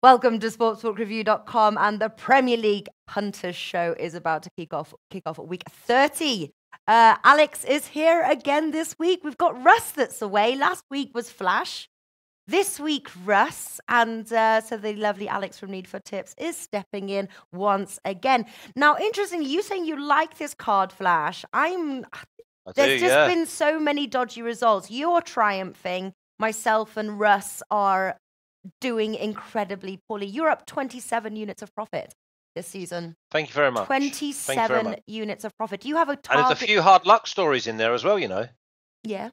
Welcome to sportsbookreview.com, and the Premier League Punters show is about to kick off week 30. Alex is here again this week. We've got Russ that's away. Last week was Flash. This week, Russ, and so the lovely Alex from Need for Tips is stepping in once again. Now, interestingly, you saying you like this card, Flash. There's just been so many dodgy results. You're triumphing. Myself and Russ are doing incredibly poorly. You're up 27 units of profit this season. Thank you very much. 27 units of profit. You have a target. And there's a few hard luck stories in there as well, you know. Yeah.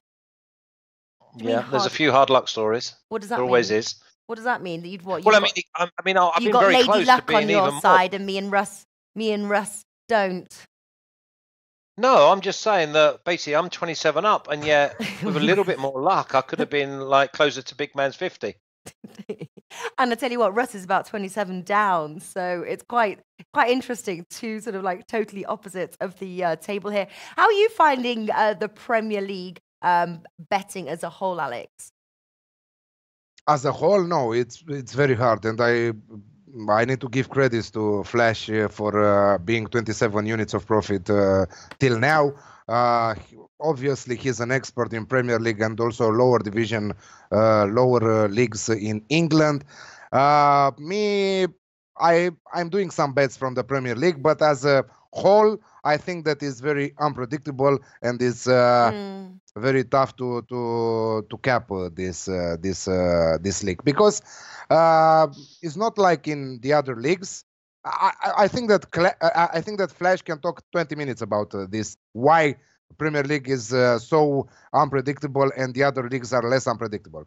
Yeah, there's a few hard luck stories. What does that mean? There always is. What does that mean? That Well, I've been very Lady close Luck to being on your even side, and me and Russ don't. No, I'm just saying that basically I'm 27 up, and yet with a little bit more luck, I could have been like closer to big man's 50. And I tell you what, Russ is about 27 down, so it's quite interesting. Two sort of like totally opposites of the table here. How are you finding the Premier League betting as a whole, Alex? As a whole, no, it's very hard, and I need to give credits to Flash for being 27 units of profit till now. Obviously, he's an expert in Premier League and also lower division, lower leagues in England. I'm doing some bets from the Premier League, but as a whole, I think that is very unpredictable and is very tough to cap this league, because it's not like in the other leagues. I think that Flash can talk 20 minutes about this. Why Premier League is so unpredictable and the other leagues are less unpredictable.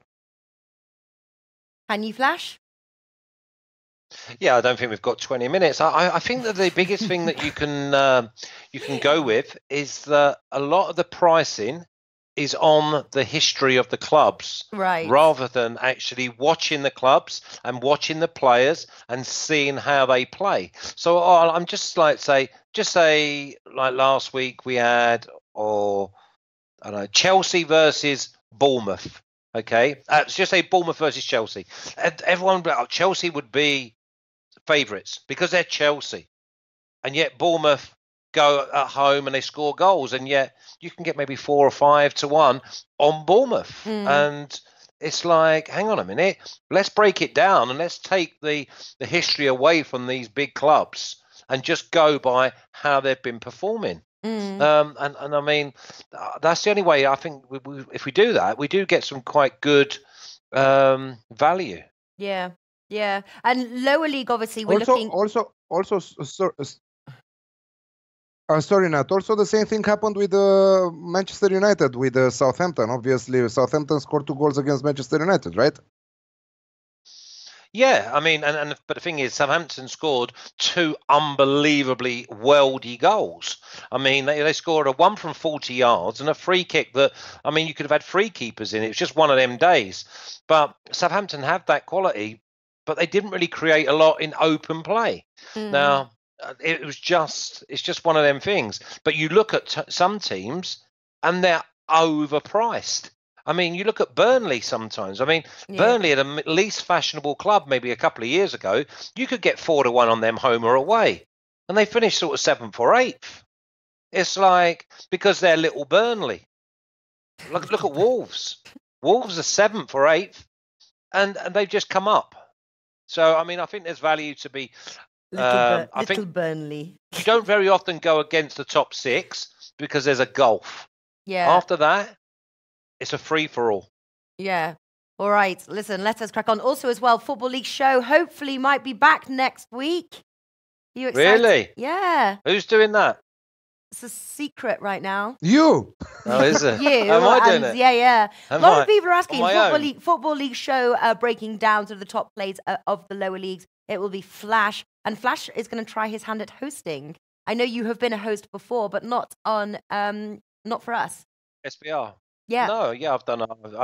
Can you, Flash? Yeah, I don't think we've got 20 minutes. I think that the biggest thing that you can go with is that a lot of the pricing is on the history of the clubs, right, rather than actually watching the clubs and watching the players and seeing how they play. So I'm just like say like last week we had, or I don't know, Chelsea versus Bournemouth. Okay, let's just say Bournemouth versus Chelsea. And everyone, Chelsea would be favourites because they're Chelsea, and yet Bournemouth go at home and they score goals, and yet you can get maybe 4 or 5 to 1 on Bournemouth. And it's like, hang on a minute, let's break it down and let's take the history away from these big clubs and just go by how they've been performing. And I mean, that's the only way. I think if we do that, we do get some quite good value. Yeah. And lower league, obviously, we're looking. Sorry, Nat. Also, the same thing happened with Manchester United, with Southampton. Obviously, Southampton scored 2 goals against Manchester United, right? Yeah, I mean, but the thing is, Southampton scored 2 unbelievably worldy goals. I mean, they scored a 1 from 40 yards and a free kick that, I mean, you could have had 3 keepers in it. It was just one of them days. But Southampton have that quality, but they didn't really create a lot in open play. Now, it's just one of them things. But you look at some teams and they're overpriced. I mean, you look at Burnley sometimes. I mean, Burnley, at a least fashionable club maybe a couple of years ago, you could get 4 to 1 on them home or away. And they finished sort of 7th or 8th. It's like, because they're little Burnley. Look at Wolves. Wolves are 7th or 8th, and they've just come up. So, I mean, I think there's value to be... I think Burnley. You don't very often go against the top 6 because there's a gulf. Yeah. After that, it's a free-for-all. Yeah. All right. Listen, let us crack on. Also, as well, Football League show hopefully might be back next week. Are you excited? Really? Yeah. Who's doing that? It's a secret right now. You. Oh, is it? You. Am I doing it? Yeah. A lot of people are asking, Football Football League show breaking down to the top plays of the lower leagues. It will be Flash. And Flash is going to try his hand at hosting. I know you have been a host before, but not on, not for us. SBR. Yeah. No, yeah, I've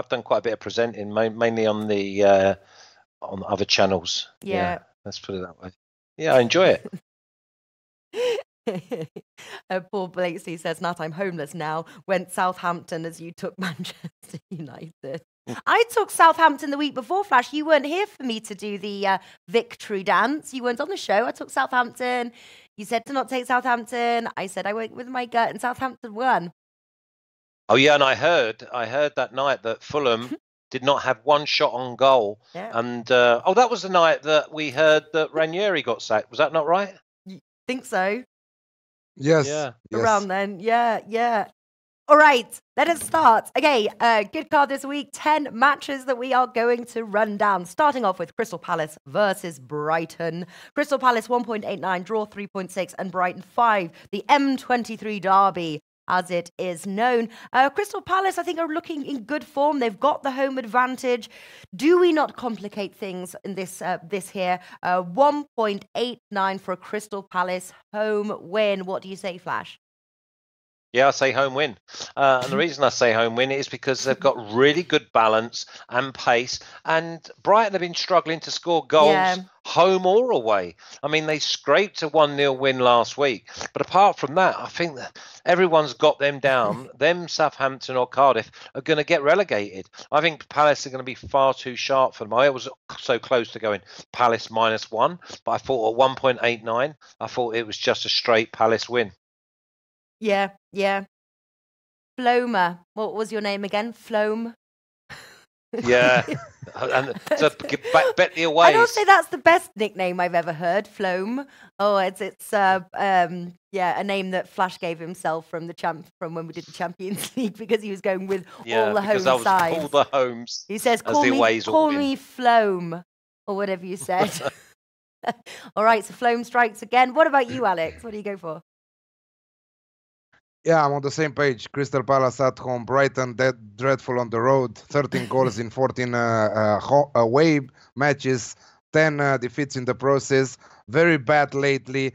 done quite a bit of presenting, mainly on the on other channels. Yeah. Let's put it that way. Yeah, I enjoy it. Paul Blakeslee says, Nat, I'm homeless now. Went Southampton as you took Manchester United. I took Southampton the week before, Flash. You weren't here for me to do the victory dance. You weren't on the show. I took Southampton. You said to not take Southampton. I said I went with my gut, and Southampton won. Oh yeah, and I heard that night that Fulham did not have one shot on goal. Yeah. And that was the night that we heard that Ranieri got sacked. Was that not right? Think so. Yes. Yeah. Yes. Around then. Yeah. All right, let us start. Okay, good card this week. 10 matches that we are going to run down. Starting off with Crystal Palace versus Brighton. Crystal Palace 1.89, draw 3.6, and Brighton 5. The M23 derby, as it is known. Crystal Palace, I think, are looking in good form. They've got the home advantage. Do we not complicate things in this here? 1.89 for a Crystal Palace home win. What do you say, Flash? Yeah, I say home win. And the reason I say home win is because they've got really good balance and pace. And Brighton have been struggling to score goals home or away. I mean, they scraped a 1-0 win last week. But apart from that, I think that everyone's got them down. Them, Southampton or Cardiff, are going to get relegated. I think Palace are going to be far too sharp for them. I was so close to going Palace -1. But I thought at 1.89, I thought it was just a straight Palace win. Yeah. Floma. What was your name again? Flome? Yeah. And so bet the away. I don't say that's the best nickname I've ever heard. Flome. Oh, it's a name that Flash gave himself from when we did the Champions League because he was going with all the home sides. All the homes. He says, call me Flome, or whatever you said. All right, so Flome strikes again. What about you, Alex? What do you go for? Yeah, I'm on the same page. Crystal Palace at home, Brighton dreadful on the road. 13 goals in 14 away matches, 10 defeats in the process. Very bad lately.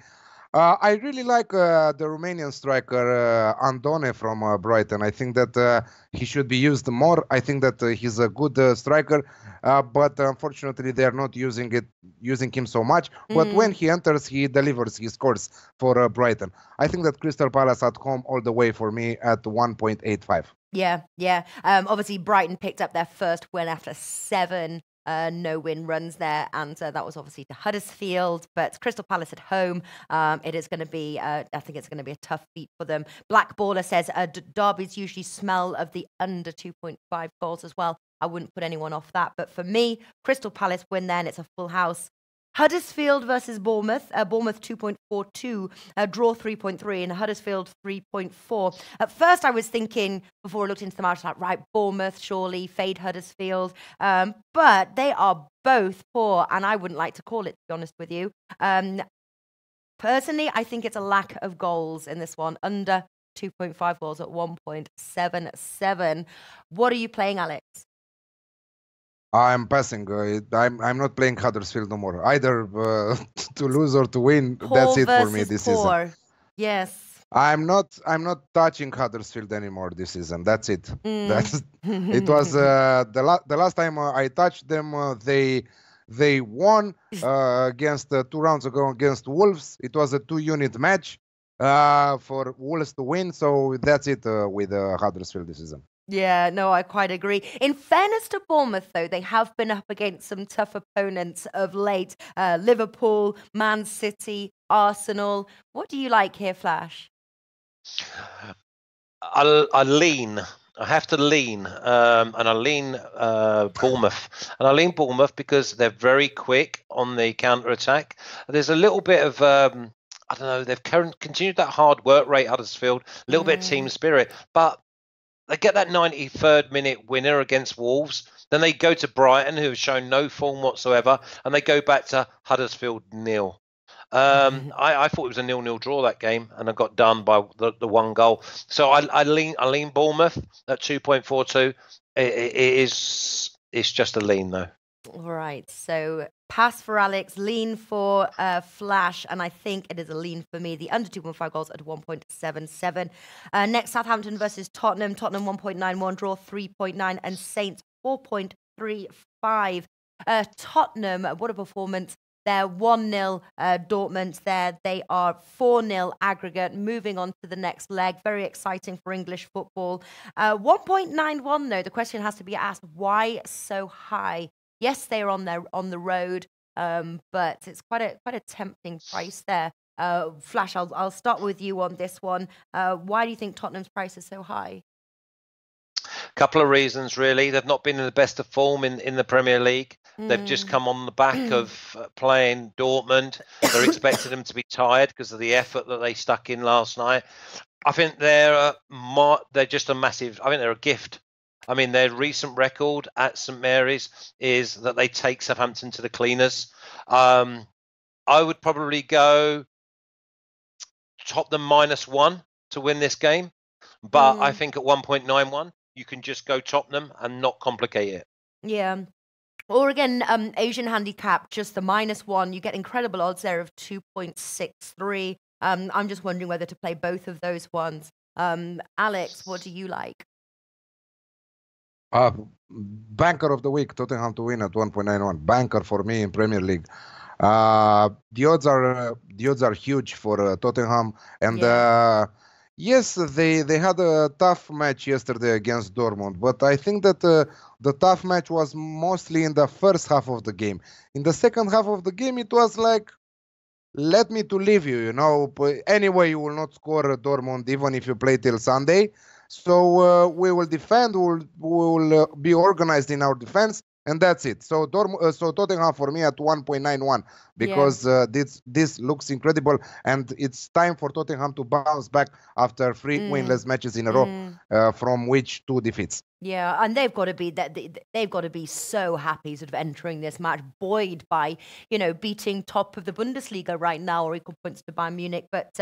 I really like the Romanian striker Andone from Brighton. I think that he should be used more. I think that he's a good striker, but unfortunately they are not using him so much. But when he enters, he delivers. He scores for Brighton. I think that Crystal Palace at home all the way for me at 1.85. Yeah. Obviously, Brighton picked up their first win after 7 no-win runs there, and that was obviously to Huddersfield. But Crystal Palace at home, it is going to be, I think it's going to be a tough feat for them. Black Baller says derbies usually smell of the under 2.5 goals as well. I wouldn't put anyone off that. But for me, Crystal Palace win there, and it's a full house. Huddersfield versus Bournemouth. Bournemouth 2.42, draw 3.3, and Huddersfield 3.4. At first, I was thinking, before I looked into the match, like, right, Bournemouth, surely, fade Huddersfield. But they are both poor, and I wouldn't like to call it, to be honest with you. Personally, I think it's a lack of goals in this one, under 2.5 goals at 1.77. What are you playing, Alex? I'm passing. I'm not playing Huddersfield no more. Either to lose or to win. That's it for me this season. Yes. I'm not touching Huddersfield anymore this season. That's it. It was the last time I touched them. They won against 2 rounds ago against Wolves. It was a 2-unit match for Wolves to win. So that's it with Huddersfield this season. Yeah, no, I quite agree. In fairness to Bournemouth, though, they have been up against some tough opponents of late. Liverpool, Man City, Arsenal. What do you like here, Flash? I lean. I have to lean, and I lean Bournemouth. And I lean Bournemouth because they're very quick on the counter-attack. There's a little bit of... I don't know, they've continued that hard work rate, Huddersfield, a little bit of team spirit, but they get that 93rd minute winner against Wolves. Then they go to Brighton, who have shown no form whatsoever, and they go back to Huddersfield 0. I thought it was a 0-0 draw that game, and I got done by the 1 goal. So I lean Bournemouth at 2.42. It's just a lean though. All right, so pass for Alex, lean for Flash, and I think it is a lean for me. The under 2.5 goals at 1.77. Next, Southampton versus Tottenham. Tottenham 1.91, draw 3.9, and Saints 4.35. Tottenham, what a performance. They're 1-0 Dortmund there. They are 4-0 aggregate. Moving on to the next leg. Very exciting for English football. 1.91 though. The question has to be asked, why so high? Yes, they are on the road, but it's quite a tempting price there. Flash, I'll start with you on this one. Why do you think Tottenham's price is so high? Couple of reasons, really. They've not been in the best of form in the Premier League. They've just come on the back of playing Dortmund. They're expecting them to be tired because of the effort that they stuck in last night. I think they're just a massive. I think they're a gift. I mean, their recent record at St Mary's is that they take Southampton to the cleaners. I would probably go Tottenham -1 to win this game, but I think at 1.91 you can just go Tottenham and not complicate it. Yeah. Or again, Asian handicap, just the -1. You get incredible odds there of 2.63. I'm just wondering whether to play both of those ones. Alex, what do you like? Banker of the week, Tottenham to win at 1.91. Banker for me in Premier League. The odds are huge for Tottenham, and yes, they had a tough match yesterday against Dortmund, but I think that the tough match was mostly in the first half of the game. In the second half of the game, it was like, let me to leave you, you know. Anyway, you will not score Dortmund even if you play till Sunday. So we will defend, we will be organized in our defense, and that's it. So Tottenham for me at 1.91 because this looks incredible, and it's time for Tottenham to bounce back after 3 winless matches in a row, from which 2 defeats. Yeah, and they've got to be so happy sort of entering this match, buoyed by, beating top of the Bundesliga right now, or equal points to Bayern Munich. But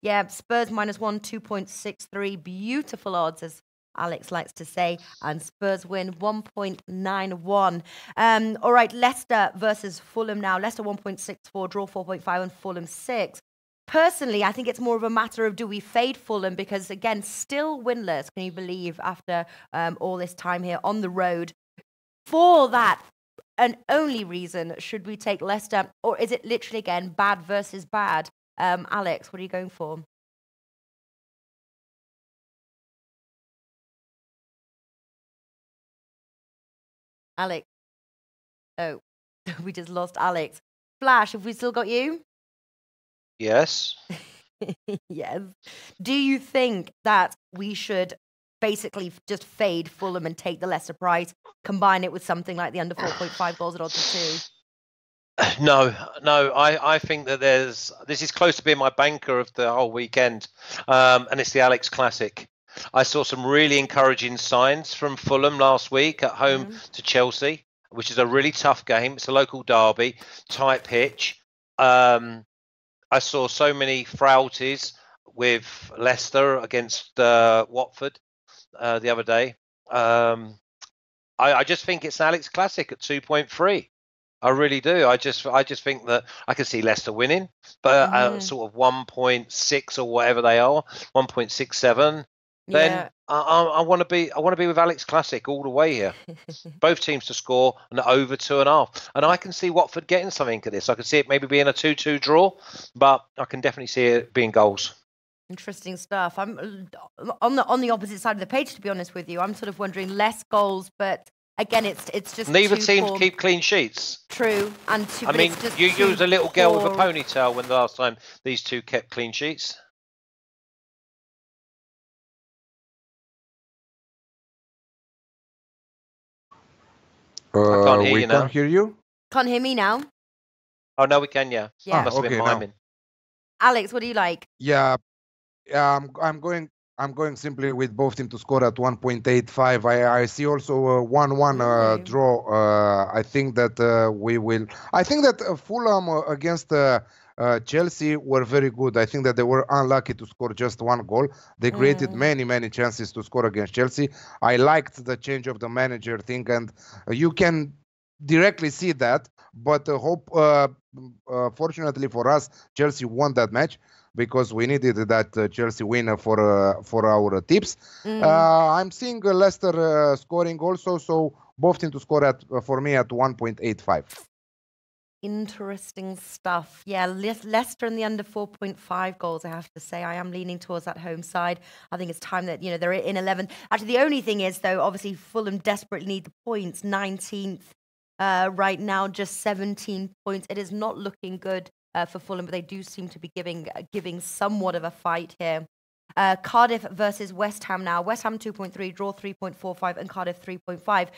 yeah, Spurs -1, 2.63, beautiful odds, as Alex likes to say, and Spurs win 1.91. All right, Leicester versus Fulham now. Leicester 1.64, draw 4.5, and Fulham 6. Personally, I think it's more of a matter of, do we fade Fulham? Because, again, still winless, can you believe, after all this time here on the road. For that and only reason, should we take Leicester? Or is it literally, again, bad versus bad? Alex, what are you going for? Alex. Oh, we just lost Alex. Flash, have we still got you? Yes. Yes. Do you think that we should basically just fade Fulham and take the lesser price, combine it with something like the under 4.5 goals at odds of 2? No. I think that this is close to being my banker of the whole weekend, and it's the Alex Classic. I saw some really encouraging signs from Fulham last week at home to Chelsea, which is a really tough game. It's a local derby, tight pitch. I saw so many frailties with Leicester against Watford the other day. I just think it's an Alex Classic at 2.3. I really do. I just think that I can see Leicester winning, but sort of 1.6 or whatever they are, 1.67. Then I want to be with Alex Classic all the way here. Both teams to score and over 2.5, and I can see Watford getting something at this. I can see it maybe being a 2-2 draw, but I can definitely see it being goals. Interesting stuff. I'm on the opposite side of the page, to be honest with you. I'm sort of wondering less goals, but again, it's just neither team keep clean sheets. True, and I mean, you was a little girl with a ponytail when the last time these two kept clean sheets. I can't hear you now. Can't hear you? Can't hear me now? Oh, no, we can, yeah. Must have been miming. Alex, what do you like? Yeah, I'm going simply with both teams to score at 1.85. I see also a 1-1 draw. I think that we will. I think that Fulham against Chelsea were very good. I think that they were unlucky to score just 1 goal. They created many chances to score against Chelsea. I liked the change of the manager thing, and you can directly see that. But fortunately for us, Chelsea won that match because we needed that Chelsea win for our tips. I'm seeing Leicester scoring also, so both teams to score for me at 1.85. Interesting stuff. Yeah, Leicester in the under 4.5 goals, I have to say. I am leaning towards that home side. I think it's time that, they're in 11. Actually, the only thing is, though, obviously Fulham desperately need the points. 19th right now, just 17 points. It is not looking good for Fulham, but they do seem to be giving somewhat of a fight here. Cardiff versus West Ham now. West Ham 2.3, draw 3.45, and Cardiff 3.5.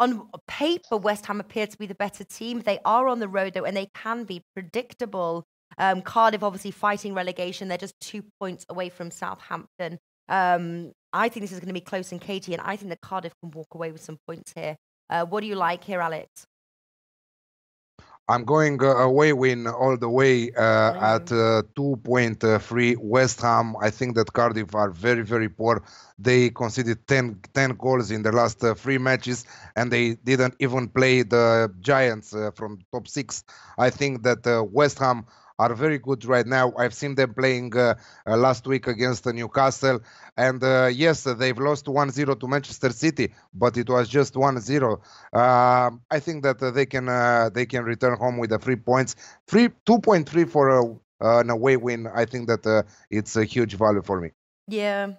On paper, West Ham appear to be the better team. They are on the road, though, and they can be predictable. Cardiff obviously fighting relegation. They're just 2 points away from Southampton. I think this is going to be close and Katie, and I think that Cardiff can walk away with some points here. What do you like here, Alex? I'm going away win all the way at 2.3 West Ham. I think that Cardiff are very, very poor. They conceded 10 goals in the last 3 matches, and they didn't even play the Giants from top 6. I think that West Ham are very good right now. I've seen them playing last week against Newcastle, and yes, they've lost 1-0 to Manchester City, but it was just 1-0. I think that they can return home with the 3 points. 2.3 for an away win. I think that it's a huge value for me. Yeah.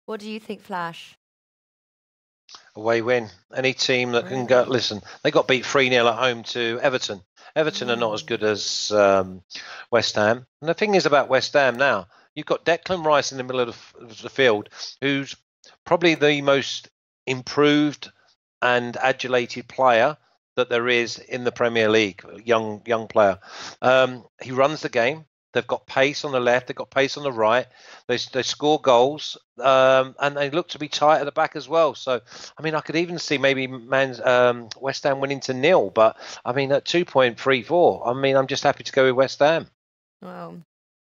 What do you think, Flash? Away win. Any team that can go. Listen, they got beat 3-0 at home to Everton. Everton are not as good as West Ham. And the thing is about West Ham now, you've got Declan Rice in the middle of the field, who's probably the most improved and adulated player that there is in the Premier League. Young player. He runs the game. They've got pace on the left. They've got pace on the right. They score goals, and they look to be tight at the back as well. So, I mean, I could even see maybe West Ham winning to 0. But I mean, at 2.34, I mean, I'm just happy to go with West Ham. Wow.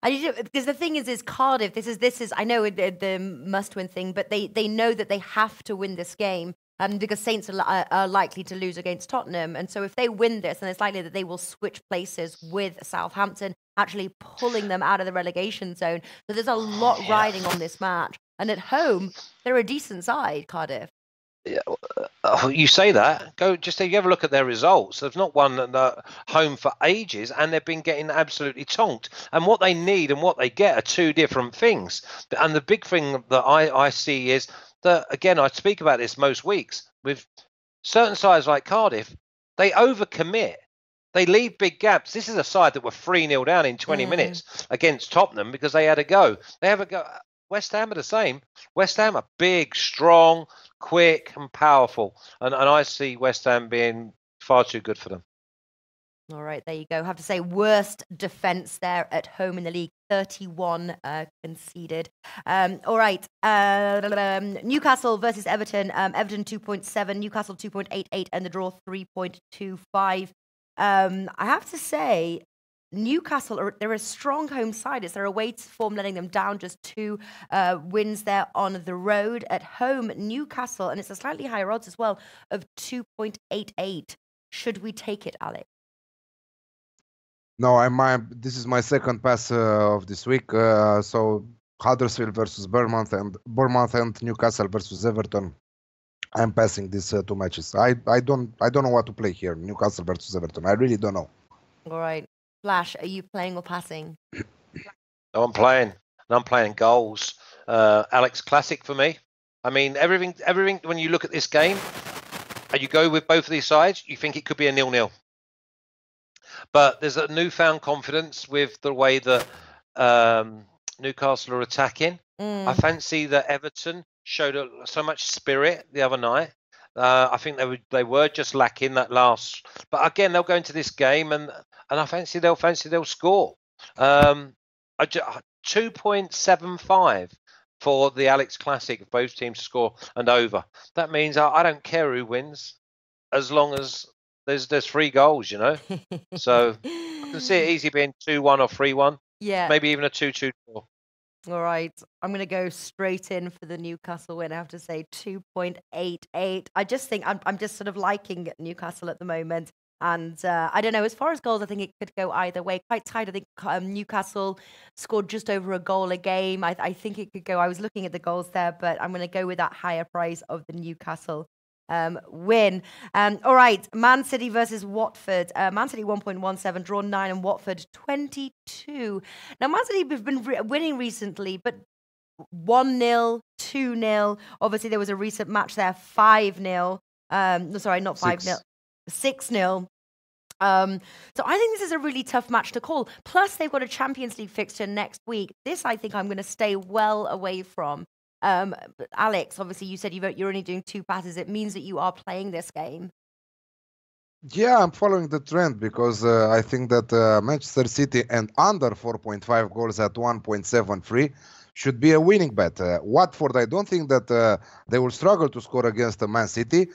Because the thing is Cardiff. This is I know the must-win thing, but they know that they have to win this game. Because Saints are likely to lose against Tottenham. And so if they win this, then it's likely that they will switch places with Southampton, actually pulling them out of the relegation zone. So there's a lot riding on this match. And at home, they're a decent side, Cardiff. Yeah, you say that. You have a look at their results. They've not won at home for ages, and they've been getting absolutely tonked. And what they need and what they get are 2 different things. And the big thing that I see is that, again, I speak about this most weeks, with certain sides like Cardiff, they overcommit. They leave big gaps. This is a side that were 3-0 down in 20 minutes against Tottenham because they had a go. They have a go. West Ham are the same. West Ham are big, strong, quick, and powerful. And I see West Ham being far too good for them. All right, there you go. I have to say, worst defence there at home in the league. 31 conceded. All right, Newcastle versus Everton. Everton 2.7, Newcastle 2.88, and the draw 3.25. I have to say, Newcastle, they're a strong home side. It's their away form letting them down, just 2 wins there on the road. At home, Newcastle, and it's a slightly higher odds as well, of 2.88. Should we take it, Alex? No, this is my second pass of this week. So Huddersfield versus Bournemouth and Newcastle versus Everton. I'm passing these 2 matches. I don't know what to play here. Newcastle versus Everton. I really don't know. All right, Flash, are you playing or passing? No, I'm playing. And I'm playing goals. Alex, classic for me. I mean, everything. When you look at this game, and you go with both of these sides, you think it could be a 0-0. But there's a newfound confidence with the way that Newcastle are attacking. I fancy that Everton showed so much spirit the other night. I think they were just lacking that last. But again, they'll go into this game and I fancy they'll score. 2.75 for the Alex Classic of both teams to score and over. That means I don't care who wins, as long as there's 3 goals, So I can see it easy being 2-1 or 3-1. Yeah. Maybe even a 2-2 draw. All right. I'm going to go straight in for the Newcastle win. I have to say 2.88. I just think I'm just sort of liking Newcastle at the moment. And I don't know, as far as goals, I think it could go either way. Quite tight. I think Newcastle scored just over a goal a game. I think it could go. I was looking at the goals there, but I'm going to go with that higher price of the Newcastle win. All right, Man City versus Watford. Man City 1.17, draw 9, and Watford 22. Now, Man City have been winning recently, but 1-0, 2-0. Obviously, there was a recent match there, 5-0. No, sorry, not 5-0, 6-0. So I think this is a really tough match to call. Plus, they've got a Champions League fixture next week. This, I think, I'm going to stay well away from. Alex, obviously, you said you're only doing 2 passes. It means that you are playing this game. Yeah, I'm following the trend because I think that Manchester City and under 4.5 goals at 1.73 should be a winning bet. Watford, I don't think that they will struggle to score against Man City.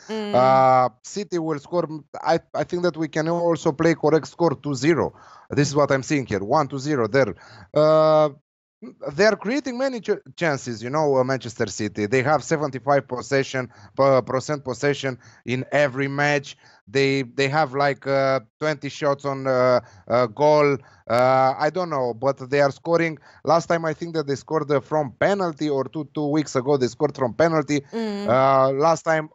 City will score. I think that we can also play correct score 2-0. This is what I'm seeing here, 1-0 there. They are creating many chances, Manchester City. They have 75% possession in every match. They have like 20 shots on goal. I don't know, but they are scoring. Last time I think that they scored from penalty, or two weeks ago they scored from penalty. Last time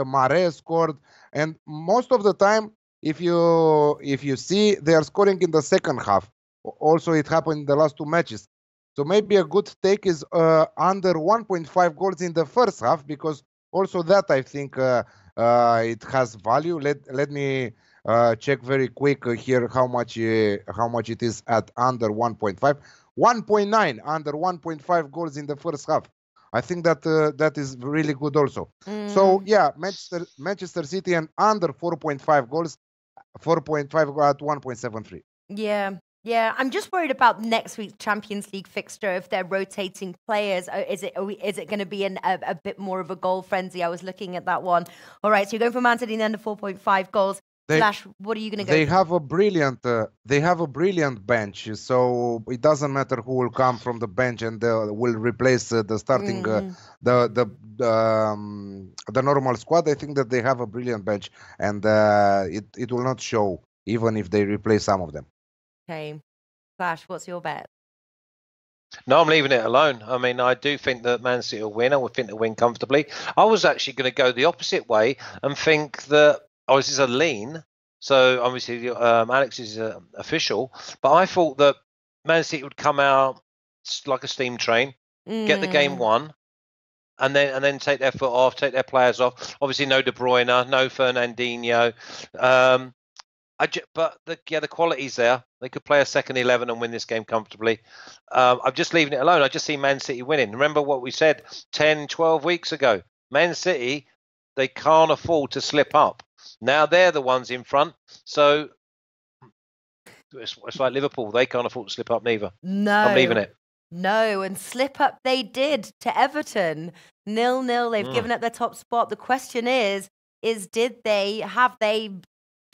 Mare scored, and most of the time, if you see, they are scoring in the second half. Also, it happened in the last 2 matches. So maybe a good take is under 1.5 goals in the first half, because also that I think it has value. Let me check very quick here how much it is at under 1.5. 1.9 under 1.5 goals in the first half. I think that that is really good also. So yeah, Manchester City and under 4.5 goals, 4.5 at 1.73. Yeah, I'm just worried about next week's Champions League fixture. If they're rotating players, is it going to be a bit more of a goal frenzy? I was looking at that one. All right, so you're going for Man City and under 4.5 goals. Flash, what are you going to go? They have a brilliant bench, so it doesn't matter who will come from the bench and will replace the starting the normal squad. I think that they have a brilliant bench, and it will not show even if they replace some of them. Okay, Flash, what's your bet? No, I'm leaving it alone. I mean, I do think that Man City will win. I would think they'll win comfortably. I was actually going to go the opposite way and think that, this is a lean. So obviously, Alex is official. But I thought that Man City would come out like a steam train, get the game won, and then take their foot off, take their players off. Obviously, no De Bruyne, no Fernandinho. But the quality's there. They could play a second 11 and win this game comfortably. I'm just leaving it alone. I just see Man City winning. Remember what we said 10, 12 weeks ago. Man City, they can't afford to slip up. Now they're the ones in front. So it's like Liverpool. They can't afford to slip up neither. No. I'm leaving it. No, and slip up they did to Everton. 0-0. They've given up their top spot. The question is have they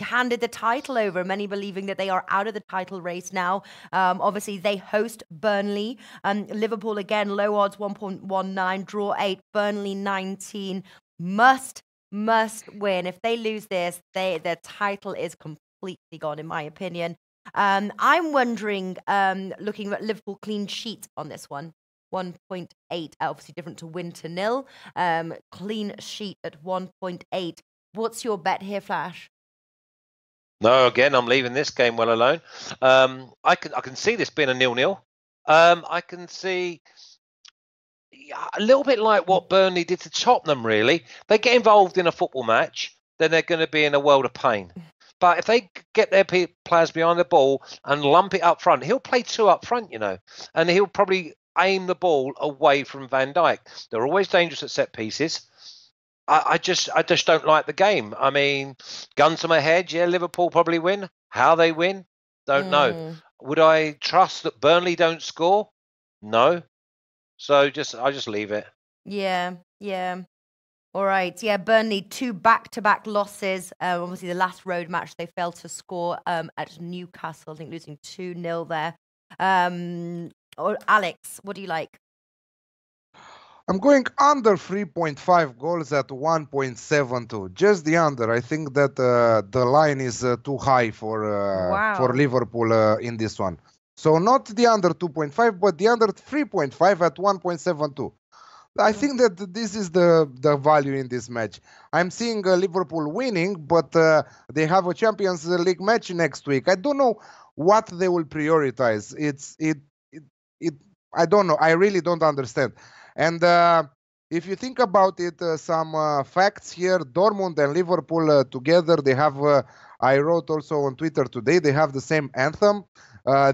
handed the title over, many believing that they are out of the title race now. Obviously, they host Burnley. Liverpool, again, low odds, 1.19, draw 8, Burnley 19. Must win. If they lose this, their title is completely gone, in my opinion. I'm wondering, looking at Liverpool clean sheet on this one, 1.8, obviously different to win to 0. Clean sheet at 1.8. What's your bet here, Flash? No, again, I'm leaving this game well alone. I can see this being a 0-0. I can see a little bit like what Burnley did to Tottenham, really. They get involved in a football match, then they're going to be in a world of pain. But if they get their players behind the ball and lump it up front, he'll play 2 up front, and he'll probably aim the ball away from Van Dijk. They're always dangerous at set pieces. I just don't like the game. I mean, gun to my head, yeah, Liverpool probably win. How they win, don't know. Would I trust that Burnley don't score? No. So I just leave it. Yeah. All right. Yeah, Burnley 2 back-to-back losses. Obviously, the last road match they failed to score at Newcastle. I think losing 2-0 there. Alex, what do you like? I'm going under 3.5 goals at 1.72. Just the under. I think that the line is too high for Liverpool in this one. So not the under 2.5, but the under 3.5 at 1.72. I think that this is the value in this match. I'm seeing Liverpool winning, but they have a Champions League match next week. I don't know what they will prioritize. I don't know. I really don't understand. And if you think about it, some facts here: Dortmund and Liverpool together, they have. I wrote also on Twitter today. They have the same anthem.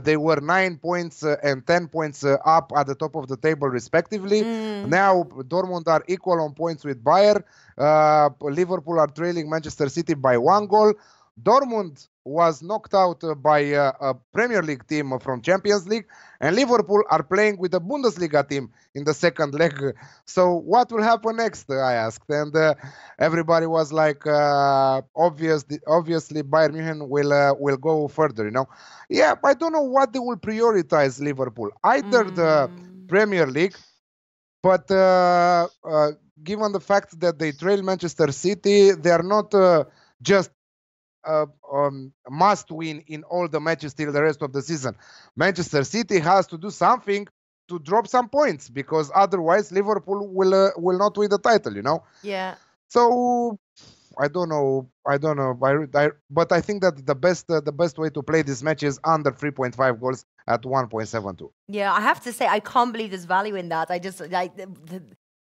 They were 9 points and 10 points up at the top of the table, respectively. Now, Dortmund are equal on points with Bayern. Liverpool are trailing Manchester City by 1 goal. Dortmund was knocked out by a Premier League team from Champions League, and Liverpool are playing with a Bundesliga team in the second leg. So what will happen next, I asked, and everybody was like, obviously Bayern Munich will go further, Yeah, I don't know what they will prioritize, Liverpool. Either the Premier League, but given the fact that they trail Manchester City, they are not just must win in all the matches till the rest of the season. Manchester City has to do something to drop some points, because otherwise Liverpool will not win the title, Yeah. So I don't know. But I think that the best way to play this match is under 3.5 goals at 1.72. Yeah, I have to say, I can't believe there's value in that. I just like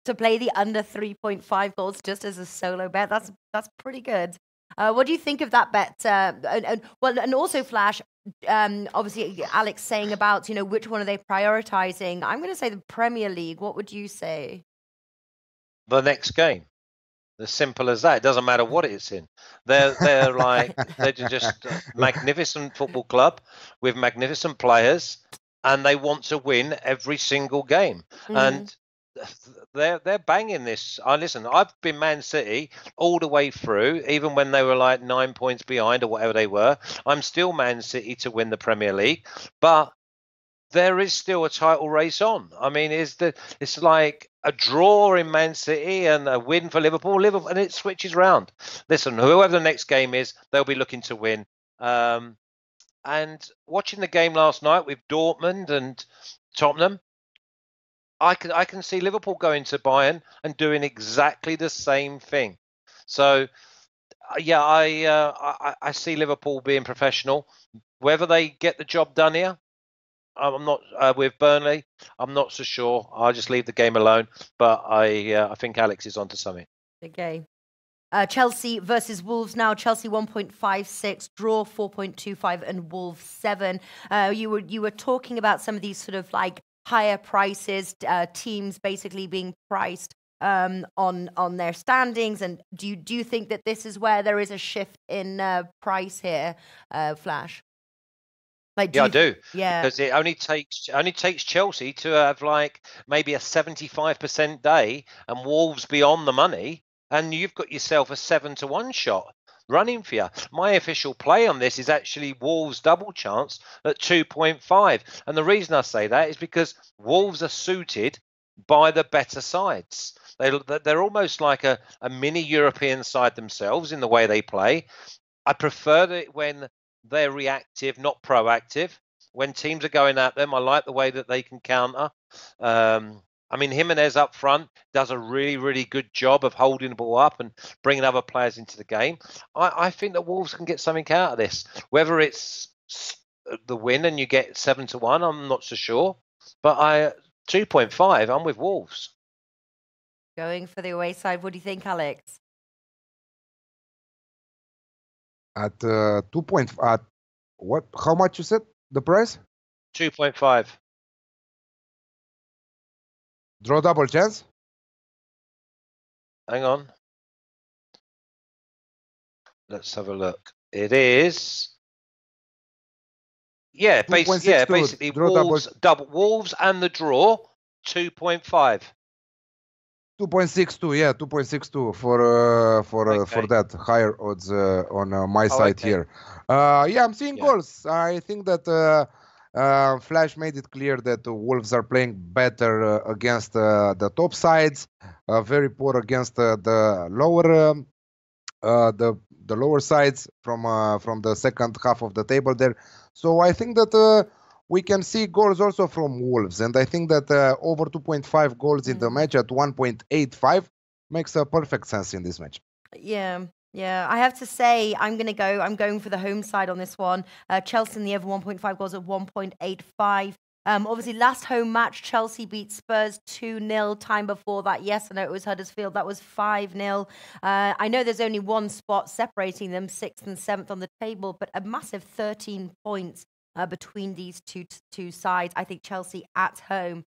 to play the under 3.5 goals just as a solo bet. That's pretty good. What do you think of that bet? And also, Flash, obviously, Alex saying about, which one are they prioritizing? I'm going to say the Premier League. What would you say? The next game. As simple as that. It doesn't matter what it's in. They're just a magnificent football club with magnificent players, and they want to win every single game. And they're banging this. Listen, I've been Man City all the way through, even when they were like 9 points behind or whatever they were. I'm still Man City to win the Premier League, but there is still a title race on. I mean, it's like a draw in Man City and a win for Liverpool, and it switches round. Listen, whoever the next game is, they'll be looking to win. And watching the game last night with Dortmund and Tottenham, I can see Liverpool going to Bayern and doing exactly the same thing. So, yeah, I see Liverpool being professional. Whether they get the job done here, I'm not with Burnley. I'm not so sure. I'll just leave the game alone. But I think Alex is onto something. Okay. Chelsea versus Wolves now. Chelsea 1.56, draw 4.25, and Wolves 7. You were talking about some of these sort of like higher prices, teams basically being priced on their standings. And do you think that this is where there is a shift in price here, Flash? Like, I do. Yeah, because it only takes Chelsea to have like maybe a 75% day, and Wolves be on the money, and you've got yourself a 7-1 shot running for you. My official play on this is actually Wolves double chance at 2.5, and the reason I say that is because Wolves are suited by the better sides. They're almost like a mini European side themselves in the way they play. I prefer it when they're reactive, not proactive. When teams are going at them, I like the way that they can counter. I mean, Jimenez up front does a really, really good job of holding the ball up and bringing other players into the game. I think that Wolves can get something out of this. Whether it's the win and you get 7-1, I'm not so sure. But 2.5, I'm with Wolves. Going for the away side. What do you think, Alex? At 2.5, at what? How much you said the price? 2.5. Draw double chance? Hang on. Let's have a look. It is. Yeah, basically Wolves and the draw 2.5. 2.62, yeah, 2.62 for that higher odds on my side here. Yeah, I'm seeing goals. I think that Flash made it clear that the Wolves are playing better against the top sides, very poor against the lower sides from the second half of the table there. So I think that we can see goals also from Wolves. And I think that over 2.5 goals in the match at 1.85 makes a perfect sense in this match. Yeah. Yeah, I have to say, I'm going for the home side on this one. Chelsea in the over 1.5 goals at 1.85. Obviously, last home match, Chelsea beat Spurs 2-0. Time before that, yes, I know it was Huddersfield. That was 5-0. I know there's only one spot separating them, 6th and 7th on the table, but a massive 13 points between these two sides. I think Chelsea at home,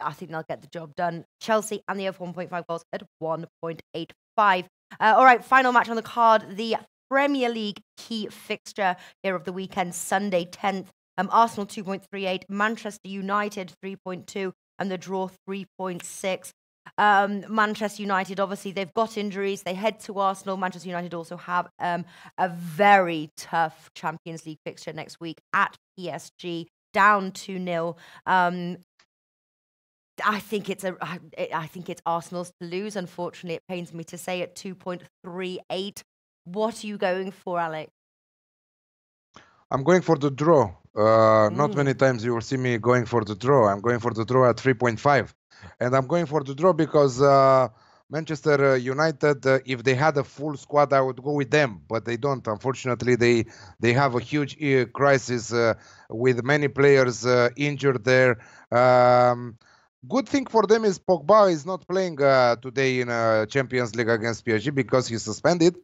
I think they'll get the job done. Chelsea and the over 1.5 goals at 1.85. All right, final match on the card, the Premier League key fixture here of the weekend, Sunday 10th. Arsenal 2.38, Manchester United 3.2, and the draw 3.6. Manchester United, obviously, they've got injuries. They head to Arsenal. Manchester United also have a very tough Champions League fixture next week at PSG, down 2-0. I think it's Arsenal's to lose. Unfortunately, it pains me to say at 2.38. What are you going for, Alex? I'm going for the draw. Not many times you will see me going for the draw. I'm going for the draw at 3.5. And I'm going for the draw because Manchester United, if they had a full squad, I would go with them. But they don't. Unfortunately, they have a huge crisis with many players injured there. Good thing for them is Pogba is not playing today in Champions League against PSG because he's suspended.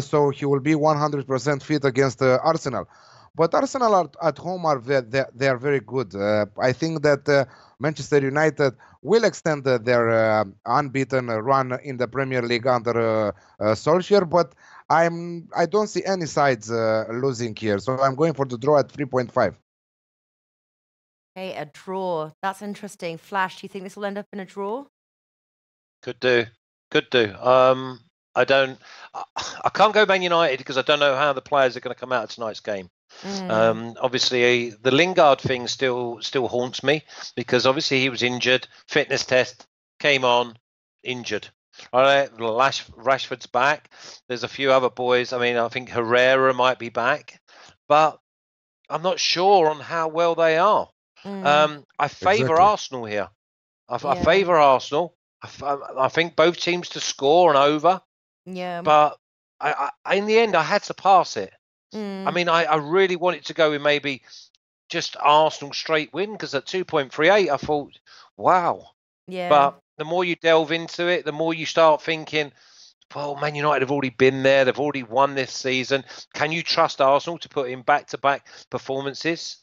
So he will be 100% fit against Arsenal. But Arsenal at home they are very good. I think that Manchester United will extend their unbeaten run in the Premier League under Solskjaer. But I don't see any sides losing here. So I'm going for the draw at 3.5. Okay, a draw. That's interesting. Flash, do you think this will end up in a draw? Could do. I can't go Man United because I don't know how the players are going to come out of tonight's game. Obviously, the Lingard thing still haunts me because obviously he was injured. Fitness test came on, injured. All right, Rashford's back. There's a few other boys. I mean, I think Herrera might be back, but I'm not sure on how well they are. I favour Arsenal here. I favour Arsenal. I think both teams to score and over. Yeah. But I in the end, I had to pass it. I mean, I really wanted to go with maybe just Arsenal straight win because at 2.38, I thought, wow. Yeah. But the more you delve into it, the more you start thinking, well, Man United have already been there. They've already won this season. Can you trust Arsenal to put in back-to-back performances?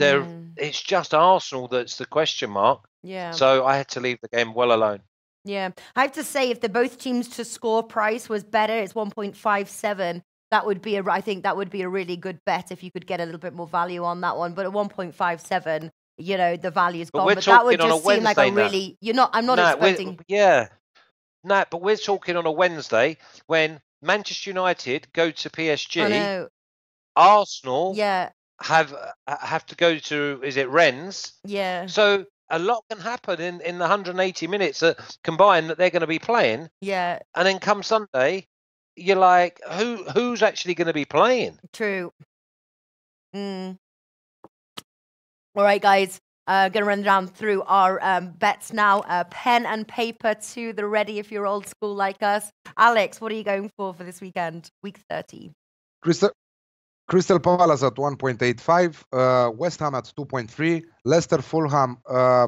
It's just Arsenal that's the question mark. Yeah. So I had to leave the game well alone. Yeah. I have to say, if the both teams to score price was better, it's 1.57. I think that would be a really good bet if you could get a little bit more value on that one. But at 1.57, the value's gone. But that would just seem like a really, I'm not expecting. But we're talking on a Wednesday when Manchester United go to PSG. I know. Arsenal have to go to, is it Rennes? Yeah. So a lot can happen in the 180 minutes combined that they're going to be playing. Yeah. And then come Sunday, you're like, who's actually going to be playing? True. All right, guys. Going to run down through our bets now. Pen and paper to the ready if you're old school like us. Alex, what are you going for this weekend? Week 30. Crystal Palace at 1.85, West Ham at 2.3, Leicester, Fulham,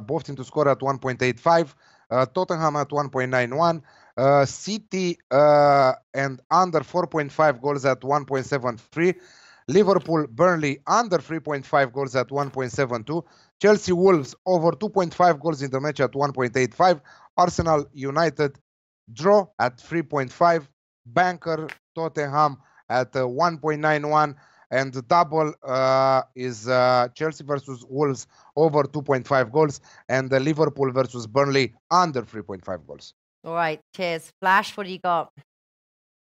both teams to score at 1.85, Tottenham at 1.91, City and under 4.5 goals at 1.73, Liverpool, Burnley under 3.5 goals at 1.72, Chelsea, Wolves over 2.5 goals in the match at 1.85, Arsenal, United draw at 3.5, Banker, Tottenham at 1.91, and the double is Chelsea versus Wolves over 2.5 goals, and the Liverpool versus Burnley under 3.5 goals. All right, cheers. Flash, what do you got?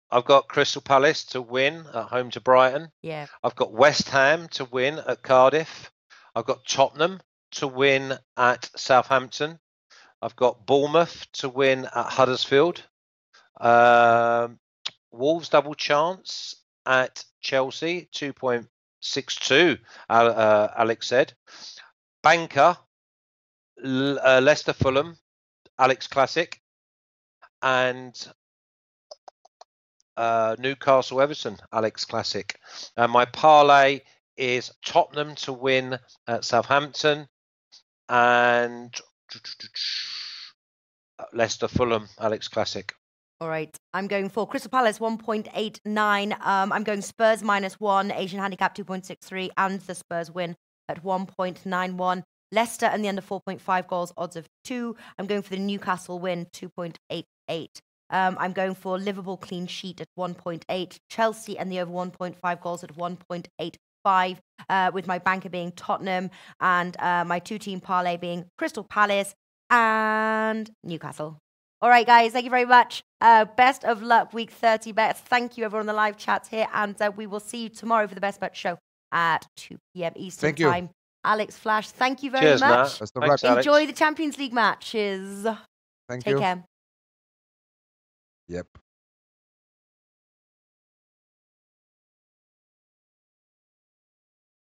I've got Crystal Palace to win at home to Brighton. Yeah. I've got West Ham to win at Cardiff. I've got Tottenham to win at Southampton. I've got Bournemouth to win at Huddersfield. Wolves double chance at Chelsea, 2.5 6-2, Alex said. Banker, Leicester Fulham, Alex Classic. And Newcastle Everton, Alex Classic. And my parlay is Tottenham to win at Southampton and Leicester Fulham, Alex Classic. All right, I'm going for Crystal Palace 1.89. I'm going Spurs -1, Asian handicap 2.63, and the Spurs win at 1.91. Leicester and the under 4.5 goals, odds of 2. I'm going for the Newcastle win 2.88. I'm going for Liverpool clean sheet at 1.8. Chelsea and the over 1.5 goals at 1.85. With my banker being Tottenham and my 2-team parlay being Crystal Palace and Newcastle. All right, guys, thank you very much. Best of luck, week 30 bets. Thank you, everyone on the live chat here. And we will see you tomorrow for the Best Bet Show at 2 p.m. Eastern Time. Alex, Flash, thank you very much. Thanks, Enjoy the Champions League matches. Thank Take you. care. Yep.